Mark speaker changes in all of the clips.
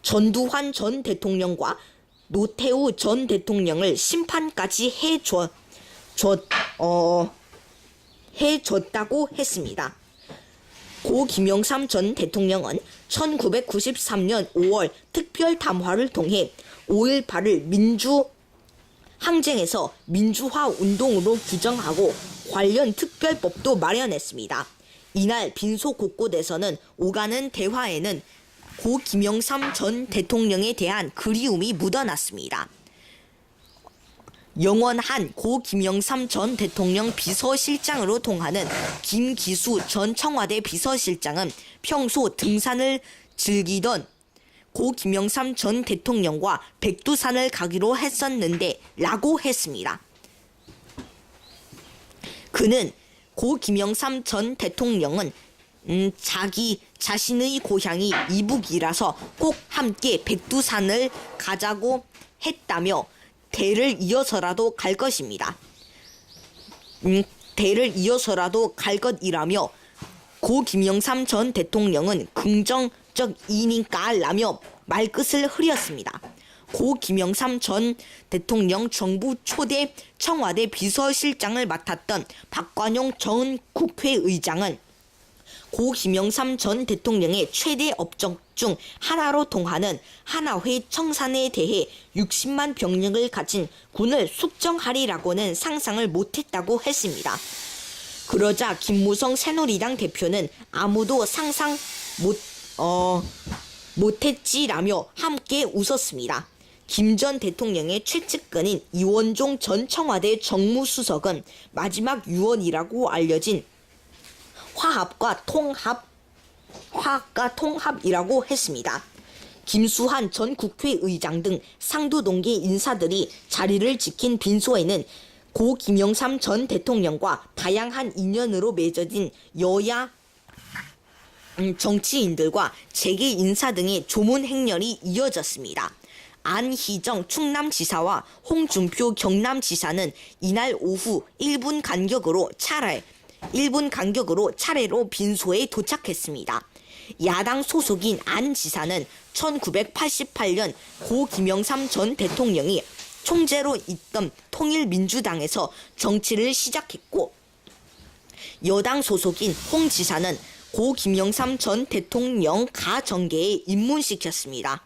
Speaker 1: 전두환 전 대통령과 노태우 전 대통령을 심판까지 해줬다고 했습니다. 고 김영삼 전 대통령은 1993년 5월 특별 담화를 통해 5.18을 민주항쟁에서 민주화 운동으로 규정하고 관련 특별법도 마련했습니다. 이날 빈소 곳곳에서는 오가는 대화에는 고 김영삼 전 대통령에 대한 그리움이 묻어났습니다. 영원한 고 김영삼 전 대통령 비서실장으로 통하는 김기수 전 청와대 비서실장은 평소 등산을 즐기던 고 김영삼 전 대통령과 백두산을 가기로 했었는데 라고 했습니다. 그는 고 김영삼 전 대통령은 자신의 고향이 이북이라서 꼭 함께 백두산을 가자고 했다며 대를 이어서라도 갈 것입니다. 대를 이어서라도 갈 것이라며 고 김영삼 전 대통령은 긍정적이니까 라며 말끝을 흐렸습니다. 고 김영삼 전 대통령 정부 초대 청와대 비서실장을 맡았던 박관용 전 국회의장은 고 김영삼 전 대통령의 최대 업적 중 하나로 통하는 하나회 청산에 대해 60만 병력을 가진 군을 숙정하리라고는 상상을 못했다고 했습니다. 그러자 김무성 새누리당 대표는 아무도 상상 못했지라며 함께 웃었습니다. 김 전 대통령의 최측근인 이원종 전 청와대 정무수석은 마지막 유언이라고 알려진 화합과 통합이라고 했습니다. 김수한 전 국회의장 등 상두동계 인사들이 자리를 지킨 빈소에는 고 김영삼 전 대통령과 다양한 인연으로 맺어진 여야 정치인들과 재계 인사 등의 조문 행렬이 이어졌습니다. 안희정 충남지사와 홍준표 경남지사는 이날 오후 1분 간격으로 차례로 빈소에 도착했습니다. 야당 소속인 안 지사는 1988년 고 김영삼 전 대통령이 총재로 있던 통일민주당에서 정치를 시작했고, 여당 소속인 홍 지사는 고 김영삼 전 대통령 가정계에 입문시켰습니다.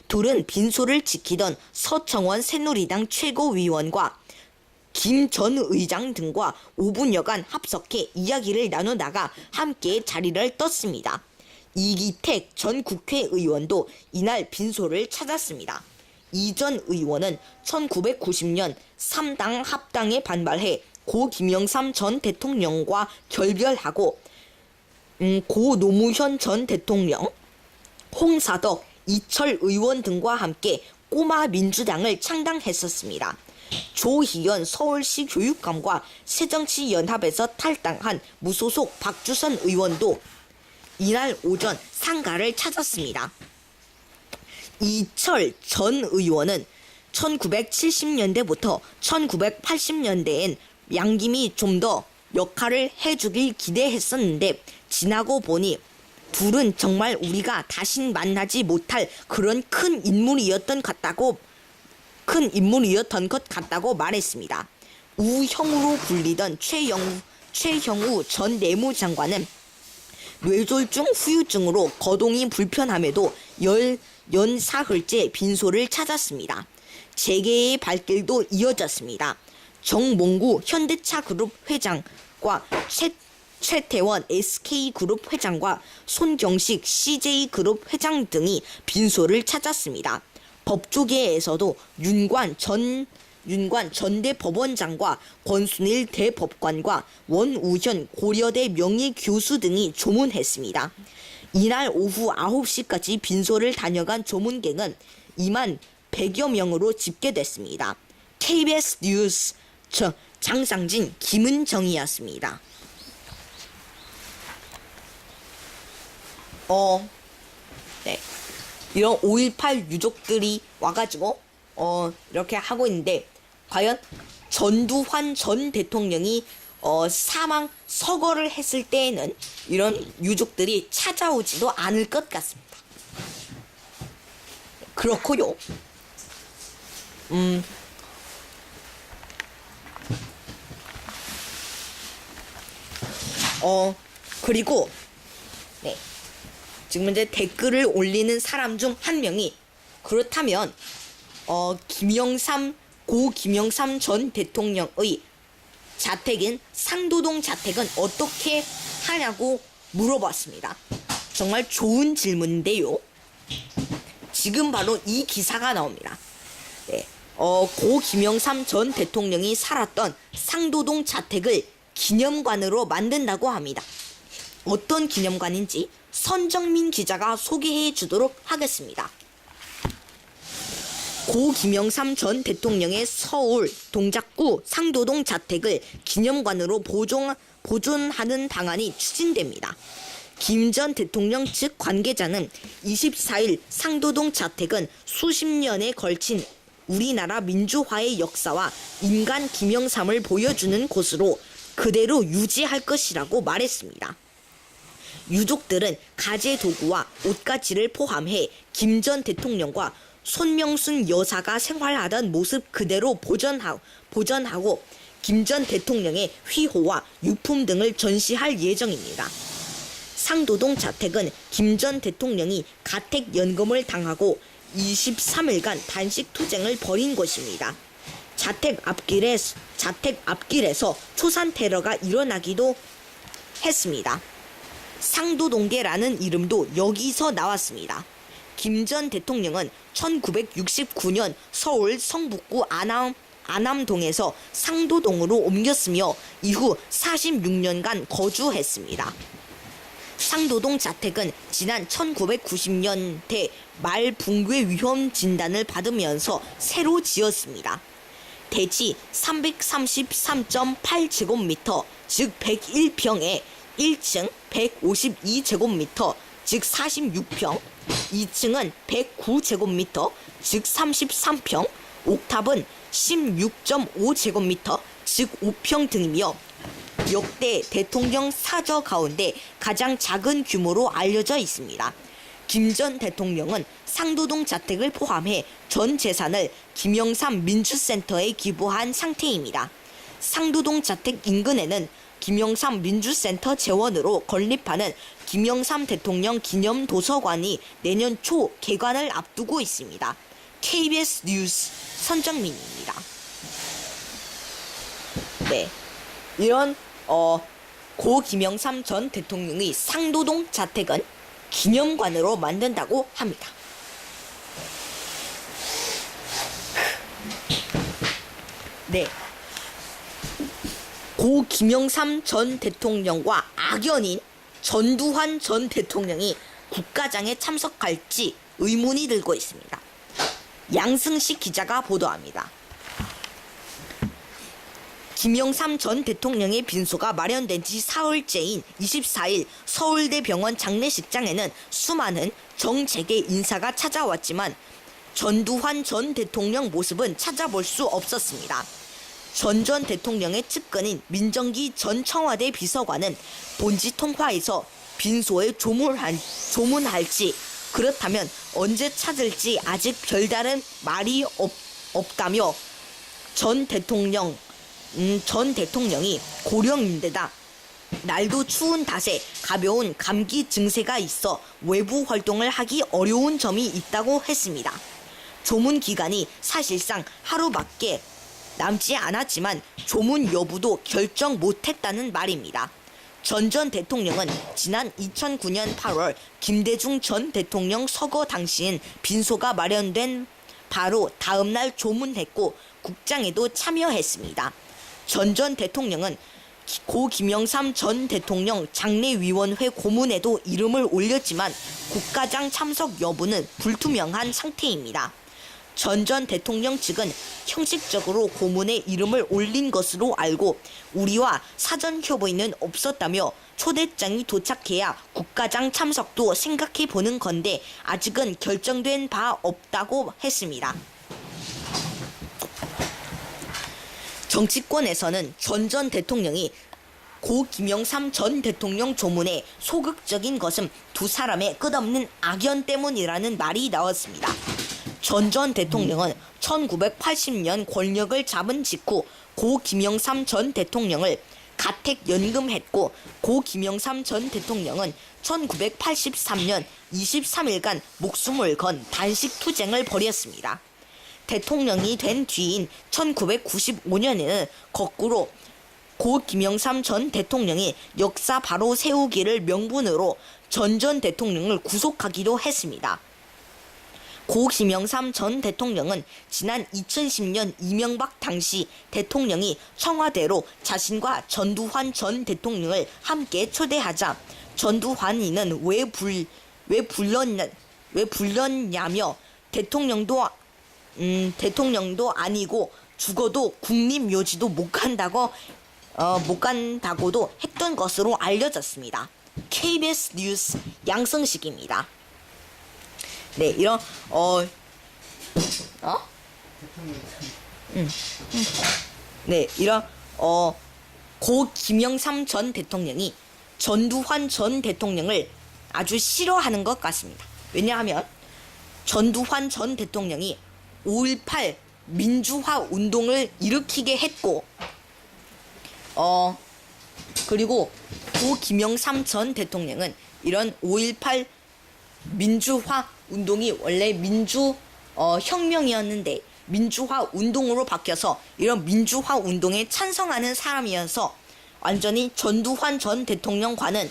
Speaker 1: 둘은 빈소를 지키던 서청원 새누리당 최고위원과 김 전 의장 등과 5분여간 합석해 이야기를 나누다가 함께 자리를 떴습니다. 이기택 전 국회의원도 이날 빈소를 찾았습니다. 이 전 의원은 1990년 3당 합당에 반발해 고 김영삼 전 대통령과 결별하고 고 노무현 전 대통령, 홍사덕, 이철 의원 등과 함께 꼬마 민주당을 창당했었습니다. 조희연 서울시 교육감과 새정치연합에서 탈당한 무소속 박주선 의원도 이날 오전 상가를 찾았습니다. 이철 전 의원은 1970년대부터 1980년대엔 양김이 좀 더 역할을 해주길 기대했었는데 지나고 보니 둘은 정말 우리가 다신 만나지 못할 그런 큰 인물이었던 것 같다고 말했습니다. 우형으로 불리던 최형우 전 내무장관은 뇌졸중 후유증으로 거동이 불편함에도 연사흘째 빈소를 찾았습니다. 재계의 발길도 이어졌습니다. 정몽구 현대차그룹 회장과 최태원 SK그룹 회장과 손경식 CJ그룹 회장 등이 빈소를 찾았습니다. 법조계에서도 윤관 전 대법원장과 권순일 대법관과 원우현 고려대 명예교수 등이 조문했습니다. 이날 오후 9시까지 빈소를 다녀간 조문객은 2만 100여 명으로 집계됐습니다. KBS 뉴스 장상진, 김은정이었습니다. 네. 이런 5.18 유족들이 와가지고 이렇게 하고 있는데 과연 전두환 전 대통령이 사망 서거를 했을 때에는 이런 유족들이 찾아오지도 않을 것 같습니다. 그렇고요. 그리고 네. 지금 현재 댓글을 올리는 사람 중 한 명이 그렇다면 고 김영삼 전 대통령의 자택인 상도동 자택은 어떻게 하냐고 물어봤습니다. 정말 좋은 질문인데요. 지금 바로 이 기사가 나옵니다. 네. 고 김영삼 전 대통령이 살았던 상도동 자택을 기념관으로 만든다고 합니다. 어떤 기념관인지 선정민 기자가 소개해 주도록 하겠습니다. 고 김영삼 전 대통령의 서울 동작구 상도동 자택을 기념관으로 보존하는 방안이 추진됩니다. 김 전 대통령 측 관계자는 24일 상도동 자택은 수십 년에 걸친 우리나라 민주화의 역사와 인간 김영삼을 보여주는 곳으로 그대로 유지할 것이라고 말했습니다. 유족들은 가재 도구와 옷가지를 포함해 김 전 대통령과 손명순 여사가 생활하던 모습 그대로 보존하고 김 전 대통령의 휘호와 유품 등을 전시할 예정입니다. 상도동 자택은 김 전 대통령이 가택 연금을 당하고 23일간 단식 투쟁을 벌인 곳입니다. 자택 앞길에서 초산 테러가 일어나기도 했습니다. 상도동계라는 이름도 여기서 나왔습니다. 김 전 대통령은 1969년 서울 성북구 안암동에서 상도동으로 옮겼으며 이후 46년간 거주했습니다. 상도동 자택은 지난 1990년대 말 붕괴 위험 진단을 받으면서 새로 지었습니다. 대지 333.8제곱미터, 즉 101평에 1층 152제곱미터, 즉 46평, 2층은 109제곱미터, 즉 33평, 옥탑은 16.5제곱미터, 즉 5평 등이며 역대 대통령 사저 가운데 가장 작은 규모로 알려져 있습니다. 김 전 대통령은 상도동 자택을 포함해 전 재산을 김영삼 민주센터에 기부한 상태입니다. 상도동 자택 인근에는 김영삼 민주센터 재원으로 건립하는 김영삼 대통령 기념 도서관이 내년 초 개관을 앞두고 있습니다. KBS 뉴스 선정민입니다. 네, 이런 고 김영삼 전 대통령의 상도동 자택은 기념관으로 만든다고 합니다. 네. 고 김영삼 전 대통령과 악연인 전두환 전 대통령이 국가장에 참석할지 의문이 들고 있습니다. 양승식 기자가 보도합니다. 김영삼 전 대통령의 빈소가 마련된 지 사흘째인 24일 서울대병원 장례식장에는 수많은 정재계 인사가 찾아왔지만 전두환 전 대통령 모습은 찾아볼 수 없었습니다. 전 대통령의 측근인 민정기 전 청와대 비서관은 본지 통화에서 빈소에 조문할지 그렇다면 언제 찾을지 아직 별다른 말이 없다며 전 대통령이 고령인데다 날도 추운 탓에 가벼운 감기 증세가 있어 외부 활동을 하기 어려운 점이 있다고 했습니다. 조문 기간이 사실상 하루밖에 남지 않았지만 조문 여부도 결정 못했다는 말입니다. 전 대통령은 지난 2009년 8월 김대중 전 대통령 서거 당시엔 빈소가 마련된 바로 다음날 조문했고 국장에도 참여했습니다. 전 대통령은 고 김영삼 전 대통령 장례위원회 고문에도 이름을 올렸지만 국가장 참석 여부는 불투명한 상태입니다. 전 대통령 측은 형식적으로 고문에 이름을 올린 것으로 알고 우리와 사전 협의는 없었다며 초대장이 도착해야 국가장 참석도 생각해 보는 건데 아직은 결정된 바 없다고 했습니다. 정치권에서는 전 대통령이 고 김영삼 전 대통령 조문에 소극적인 것은 두 사람의 끝없는 악연 때문이라는 말이 나왔습니다. 전 전 대통령은 1980년 권력을 잡은 직후 고 김영삼 전 대통령을 가택연금했고, 고 김영삼 전 대통령은 1983년 23일간 목숨을 건 단식 투쟁을 벌였습니다. 대통령이 된 뒤인 1995년에는 거꾸로 고 김영삼 전 대통령이 역사 바로 세우기를 명분으로 전 대통령을 구속하기도 했습니다. 고 김영삼 전 대통령은 지난 2010년 이명박 당시 대통령이 청와대로 자신과 전두환 전 대통령을 함께 초대하자 전두환이는 왜 불렀냐며 대통령도 아니고 죽어도 국립묘지도 못 간다고도 했던 것으로 알려졌습니다. KBS 뉴스 양성식입니다. 네, 이런 네, 이런 고 김영삼 전 대통령이 전두환 전 대통령을 아주 싫어하는 것 같습니다. 왜냐하면 전두환 전 대통령이 5.18 민주화 운동을 일으키게 했고, 그리고 고 김영삼 전 대통령은 이런 5.18 민주화 운동이 원래 혁명이었는데 민주화 운동으로 바뀌어서 이런 민주화 운동에 찬성하는 사람이어서 완전히 전두환 전 대통령과는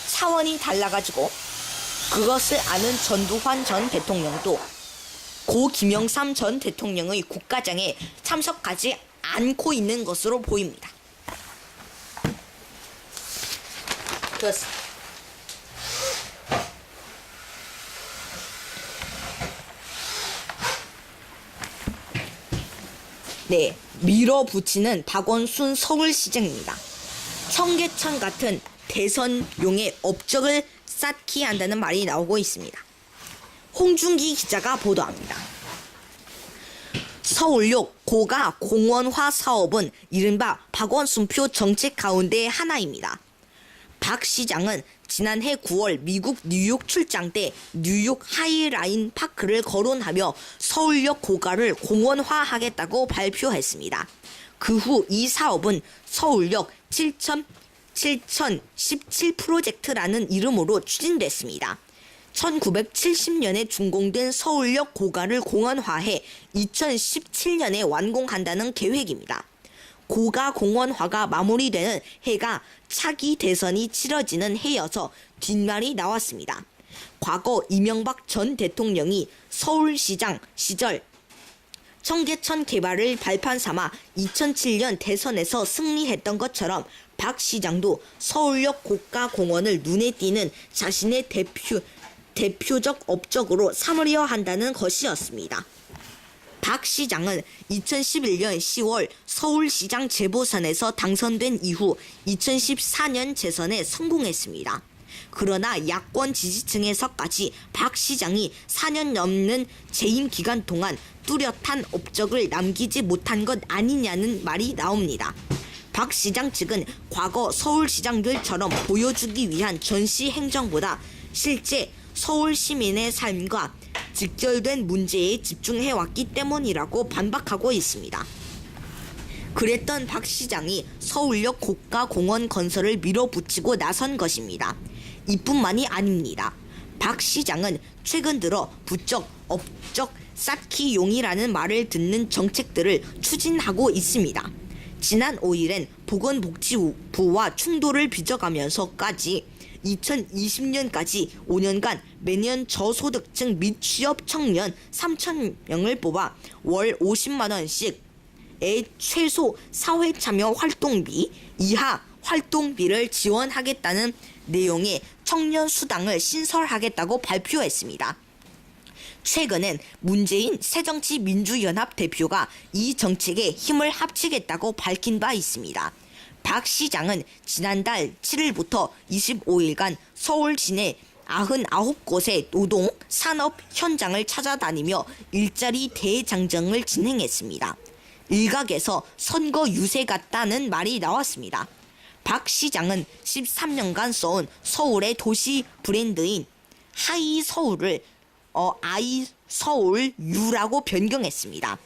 Speaker 1: 차원이 달라가지고, 그것을 아는 전두환 전 대통령도 고 김영삼 전 대통령의 국가장에 참석하지 않고 있는 것으로 보입니다. 그렇습니다. 네, 밀어붙이는 박원순 서울시장입니다. 청계천 같은 대선용의 업적을 쌓기 한다는 말이 나오고 있습니다. 홍준기 기자가 보도합니다. 서울역 고가 공원화 사업은 이른바 박원순표 정책 가운데 하나입니다. 박 시장은 지난해 9월 미국 뉴욕 출장 때 뉴욕 하이라인 파크를 거론하며 서울역 고가를 공원화하겠다고 발표했습니다. 그 후 이 사업은 서울역 7017 프로젝트라는 이름으로 추진됐습니다. 1970년에 준공된 서울역 고가를 공원화해 2017년에 완공한다는 계획입니다. 고가 공원화가 마무리되는 해가 차기 대선이 치러지는 해여서 뒷말이 나왔습니다. 과거 이명박 전 대통령이 서울시장 시절 청계천 개발을 발판 삼아 2007년 대선에서 승리했던 것처럼 박 시장도 서울역 고가 공원을 눈에 띄는 자신의 대표적 업적으로 삼으려 한다는 것이었습니다. 박 시장은 2011년 10월 서울시장 재보선에서 당선된 이후 2014년 재선에 성공했습니다. 그러나 야권 지지층에서까지 박 시장이 4년 넘는 재임 기간 동안 뚜렷한 업적을 남기지 못한 것 아니냐는 말이 나옵니다. 박 시장 측은 과거 서울시장들처럼 보여주기 위한 전시 행정보다 실제 서울 시민의 삶과 직결된 문제에 집중해왔기 때문이라고 반박하고 있습니다. 그랬던 박 시장이 서울역 고가 공원 건설을 밀어붙이고 나선 것입니다. 이뿐만이 아닙니다. 박 시장은 최근 들어 부쩍 업적 쌓기용이라는 말을 듣는 정책들을 추진하고 있습니다. 지난 5일엔 보건복지부와 충돌을 빚어가면서까지 2020년까지 5년간 매년 저소득층 및 취업 청년 3,000명을 뽑아 월 50만 원씩의 최소 사회참여 활동비 이하 활동비를 지원하겠다는 내용의 청년 수당을 신설하겠다고 발표했습니다. 최근엔 문재인 새정치민주연합 대표가 이 정책에 힘을 합치겠다고 밝힌 바 있습니다. 박 시장은 지난달 7일부터 25일간 서울 시내 99곳의 노동, 산업 현장을 찾아다니며 일자리 대장정을 진행했습니다. 일각에서 선거 유세 같다는 말이 나왔습니다. 박 시장은 13년간 써온 서울의 도시 브랜드인 하이 서울을 아이 서울 유라고 변경했습니다.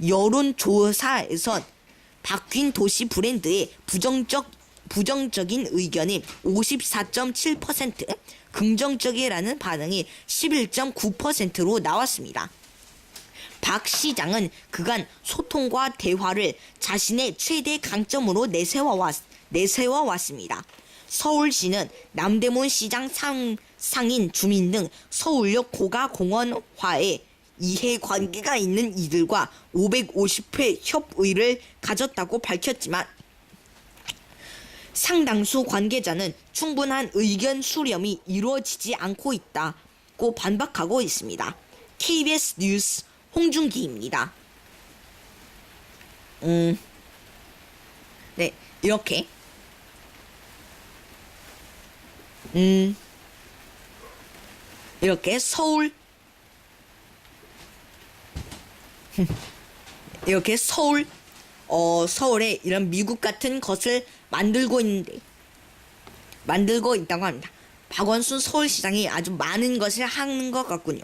Speaker 1: 여론조사에선 바뀐 도시 브랜드의 부정적인 의견이 54.7%, 긍정적이라는 반응이 11.9%로 나왔습니다. 박 시장은 그간 소통과 대화를 자신의 최대 강점으로 내세워왔습니다. 서울시는 남대문 시장 상인 주민 등 서울역 고가공원화에 이해관계가 있는 이들과 550회 협의를 가졌다고 밝혔지만 상당수 관계자는 충분한 의견 수렴이 이루어지지 않고 있다고 반박하고 있습니다. KBS 뉴스 홍준기입니다. 네, 이렇게 이렇게 서울에 이런 미국 같은 것을 만들고 있다고 합니다. 박원순 서울시장이 아주 많은 것을 하는 것 같군요.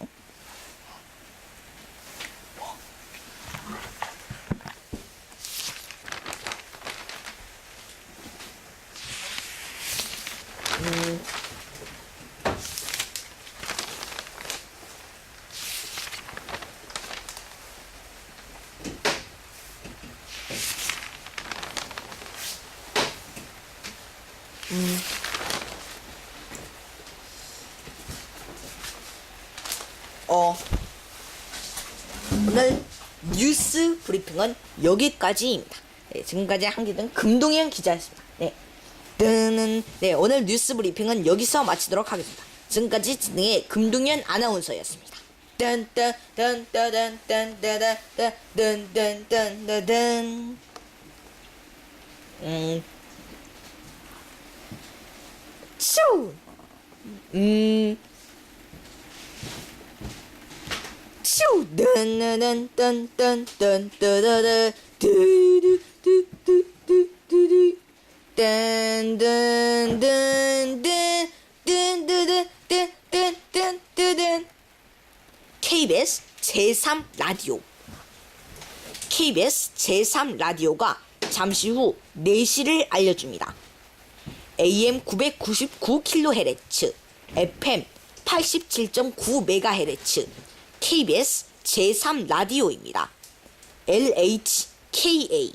Speaker 1: 오늘 뉴스 브리핑은 여기까지입니다. 네, 지금까지 한기등 금동현 기자였습니다. 오늘 뉴스 브리핑은 여기서 마치도록 하겠습니다. 지금까지 진행의 금동현 아나운서였습니다. KBS 제3라디오. KBS 제3라디오가 잠시 후 4시를 알려줍니다. AM 999kHz, FM 87.9MHz, KBS 제3라디오입니다. LHKA.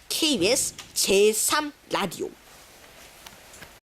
Speaker 1: KBS 제3라디오.